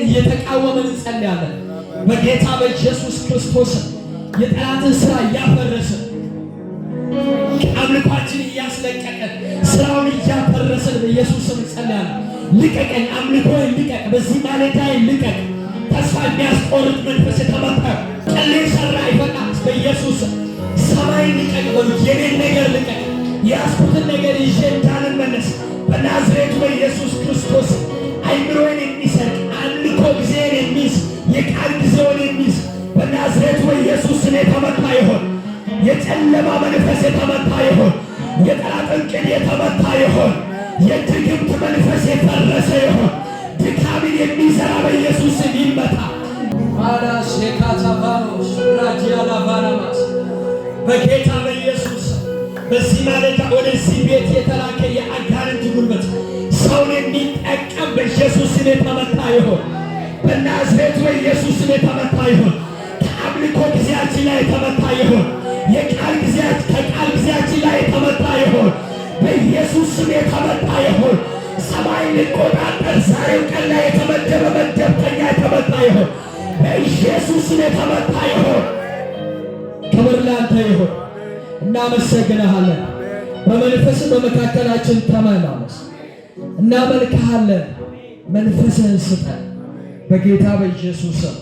እየተቃወመን እንጸልያለን። በጌታ በኢየሱስ ክርስቶስ የጠላትን ሥራ እያፈረስን አምልኳችን እያስለቀቀን ስራውን እያፈረስን በኢየሱስ ስም እንጸልያለን። ልቀቀኝ፣ አምልኮዬን ልቀቅ፣ በዚህ ማለዳዬን ልቀቅ። ተስፋ የሚያስቆርጥ መንፈስ የተመታ ቀሌ ሰራ ይፈቃት በኢየሱስ ሰማይ ልቀቅ በሉ። የኔን ነገር ልቀቅ፣ የያዝኩትን ነገር ይዤ እንዳልመለስ በናዝሬቱ በኢየሱስ ክርስቶስ አይምሮዬን የሚሰርቅ አምልኮ ጊዜን የሚይዝ የቃል ጊዜውን የሚይዝ በናዝሬቱ በኢየሱስ ስም የተመታ ይሆን። የጨለማ መንፈስ የተመታ ይሆን። የጠላት እንቅል የተመታ ይሆን። የድግምት መንፈስ የፈረሰ ይሆን። ድካምን የሚዘራ በኢየሱስ ስም ይመታ። ማዳስ የካታባኖስ ራዲያላ ባራማስ በጌታ በኢየሱስ በዚህ ማለዳ ወደዚህ ቤት የተላከ የአጋንንት ጉልበት ሰውን የሚጠቀም በኢየሱስ ስም የተመታ ይሆን። በናዝሬቱ በኢየሱስ ስም የተመታ ይሆን። ከአምልኮ ጊዜያችን ላይ የተመታ ይሆን። የቃል ጊዜያት ከቃል ጊዜያችን ላይ የተመታ ይሆን። በኢየሱስ ስም የተመታ ይሆን። ሰማይ ሊቆጣጠር ዛሬው ቀን ላይ የተመደበ መደብተኛ የተመታ ይሆን። በኢየሱስ ስም የተመታ ይሆን። ክብር ላንተ ይሆን። እናመሰግንሃለን። በመንፈስ በመካከላችን ተመላለስ። እናመልክሃለን። መንፈስህን ስጠን በጌታ በኢየሱስ ስም።